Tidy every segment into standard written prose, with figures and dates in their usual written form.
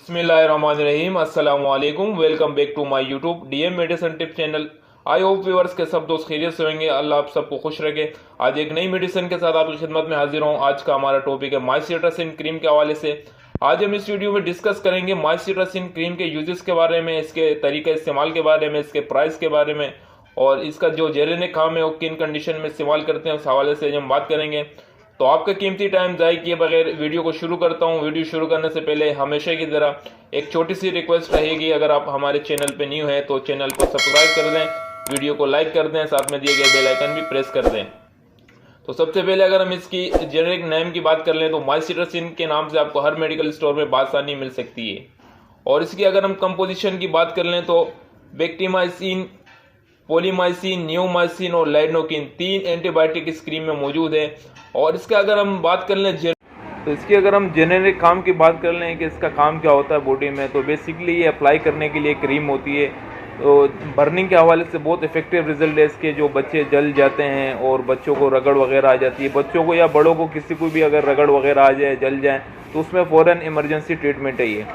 बिस्मिल्लाहिर्रहमानिर्रहीम अस्सलाम वालेकुम। Welcome back to my YouTube DM medicine tip channel. I hope viewers के सब दोस्त खैरियत से होंगे। अल्लाह आप सबको खुश रखे। आज एक नई मेडिसिन के साथ आपकी खिदमत में हाजिर हूँ। आज का हमारा टॉपिक है माइसिट्रासिन क्रीम के हवाले से। आज हम इस वीडियो में डिस्कस करेंगे माइसिट्रासिन क्रीम के यूजेस के बारे में, इसके तरीके इस्तेमाल के बारे में, इसके प्राइस के बारे में और इसका जो जेरेनिक काम है वो किन कंडीशन में इस्तेमाल करते हैं उस हवाले से हम बात करेंगे। तो आपका कीमती टाइम ज़ाय किए बगैर वीडियो को शुरू करता हूं। वीडियो शुरू करने से पहले हमेशा की तरह एक छोटी सी रिक्वेस्ट रहेगी, अगर आप हमारे चैनल पे न्यू हैं तो चैनल को सब्सक्राइब कर दें, वीडियो को लाइक कर दें, साथ में दिए गए बेल आइकन भी प्रेस कर दें। तो सबसे पहले अगर हम इसकी जेनेरिक नेम की बात कर लें तो माइसिट्रासिन के नाम से आपको हर मेडिकल स्टोर में बासानी मिल सकती है। और इसकी अगर हम कंपोजिशन की बात कर लें तो बेक्टीमाइसिन, पोलीमाइसिन, नियोमाइसिन और लाइडनोकिन 3 एंटीबायोटिक इस क्रीम में मौजूद है। और इसका अगर हम बात कर लें तो इसकी अगर हम जेनेरिक काम की बात कर लें कि इसका काम क्या होता है बॉडी में, तो बेसिकली ये अप्लाई करने के लिए क्रीम होती है। तो बर्निंग के हवाले से बहुत इफेक्टिव रिजल्ट है इसके। जो बच्चे जल जाते हैं और बच्चों को रगड़ वगैरह आ जाती है, बच्चों को या बड़ों को किसी को भी अगर रगड़ वगैरह आ जाए, जल जाए, तो उसमें फ़ौरन इमरजेंसी ट्रीटमेंट है ये।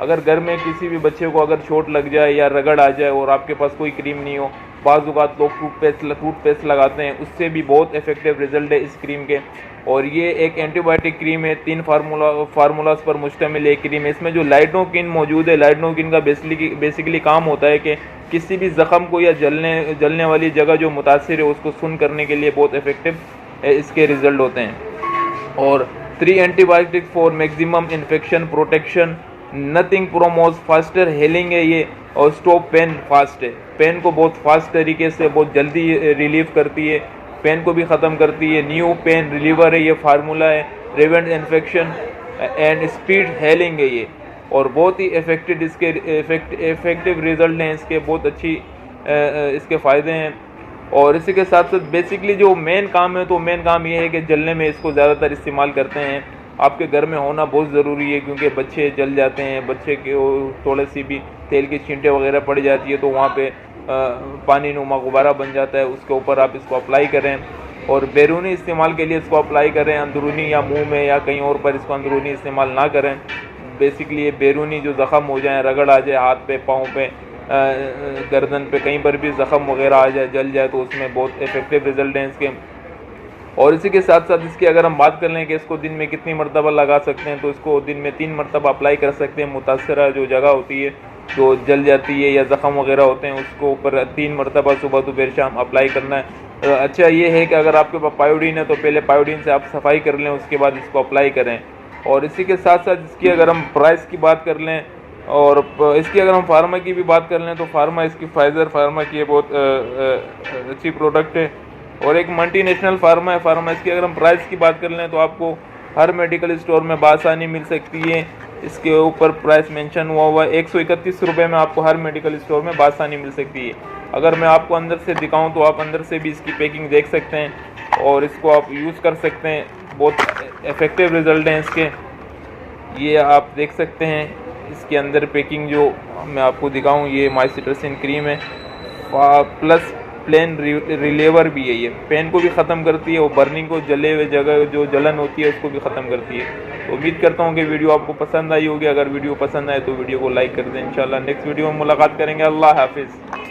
अगर घर में किसी भी बच्चे को अगर चोट लग जाए या रगड़ आ जाए और आपके पास कोई क्रीम नहीं हो, बाज़ औक़ात लोग टूथपेस्ट लगाते हैं, उससे भी बहुत इफेक्टिव रिजल्ट है इस क्रीम के। और ये एक एंटीबायोटिक क्रीम है, 3 फार्मूलाज पर मुश्तमिल एक क्रीम है। इसमें जो लाइडनोकिन मौजूद है, लाइडनोकिन का बेसिकली काम होता है कि किसी भी ज़ख़म को या जलने वाली जगह जो मुतासिर है उसको सुन करने के लिए बहुत इफेक्टिव इसके रिजल्ट होते हैं। और 3 antibiotic for maximum infection protection, nothing promos faster healing है ये, और स्टॉप पेन फास्ट है। पेन को बहुत फास्ट तरीके से बहुत जल्दी रिलीव करती है, पेन को भी ख़त्म करती है। न्यू पेन रिलीवर है ये फार्मूला है। Prevent infection and speed healing है ये। और बहुत ही इफेक्टिव रिजल्ट हैं इसके, बहुत अच्छी इसके फ़ायदे हैं। और इसी के साथ साथ बेसिकली जो मेन काम है, तो मेन काम ये है कि जलने में इसको ज़्यादातर इस्तेमाल करते हैं। आपके घर में होना बहुत ज़रूरी है क्योंकि बच्चे जल जाते हैं, बच्चे के थोड़ी सी भी तेल की छींटे वगैरह पड़ जाती है तो वहाँ पे पानी नुमा गुब्बारा बन जाता है, उसके ऊपर आप इसको अप्लाई करें। और बैरूनी इस्तेमाल के लिए इसको अप्लाई करें, अंदरूनी या मुंह में या कहीं और पर इसको अंदरूनी इस्तेमाल ना करें। बेसिकली ये बैरूनी जो ज़ख़म हो जाए, रगड़ आ जाए हाथ पे, पाँव पे, गर्दन पे, कहीं पर भी ज़ख़म वगैरह आ जाए, जल जाए, तो उसमें बहुत इफेक्टिव रिजल्ट हैं इसके। और इसी के साथ साथ इसकी अगर हम बात कर लें कि इसको दिन में कितनी मरतबा लगा सकते हैं, तो इसको दिन में 3 मरतबा अप्लाई कर सकते हैं। मुतासरा जो जगह होती है जो जल जाती है या ज़ख़म वगैरह होते हैं उसको ऊपर 3 मरतबा सुबह दोपहर शाम अप्लाई करना है। अच्छा ये है कि अगर आपके पास पायोडीन है तो पहले पायोडीन से आप सफाई कर लें, उसके बाद इसको अप्लाई करें। और इसी के साथ साथ इसकी अगर हम प्राइस की बात कर लें और इसकी अगर हम फार्मा की भी बात कर लें तो फार्मा इसकी फाइज़र फार्मा की बहुत अच्छी प्रोडक्ट है और एक मल्टीनेशनल फार्मा है। फार्मा इसकी अगर हम प्राइस की बात कर लें तो आपको हर मेडिकल स्टोर में बासानी मिल सकती है। इसके ऊपर प्राइस मेंशन हुआ है 131 रुपये में आपको हर मेडिकल स्टोर में बासानी मिल सकती है। अगर मैं आपको अंदर से दिखाऊं तो आप अंदर से भी इसकी पैकिंग देख सकते हैं और इसको आप यूज़ कर सकते हैं। बहुत इफेक्टिव रिज़ल्ट हैं इसके, ये आप देख सकते हैं। इसके अंदर पैकिंग जो मैं आपको दिखाऊं, ये माइसिट्रासिन क्रीम है प्लस प्लेन रिलेवर भी है। ये पेन को भी ख़त्म करती है और बर्निंग को, जले हुए जगह जो जलन होती है उसको भी ख़त्म करती है। तो उम्मीद करता हूँ कि वीडियो आपको पसंद आई होगी। अगर वीडियो पसंद आए तो वीडियो को लाइक कर दें। इंशाल्लाह नेक्स्ट वीडियो में मुलाकात करेंगे। अल्लाह हाफिज़।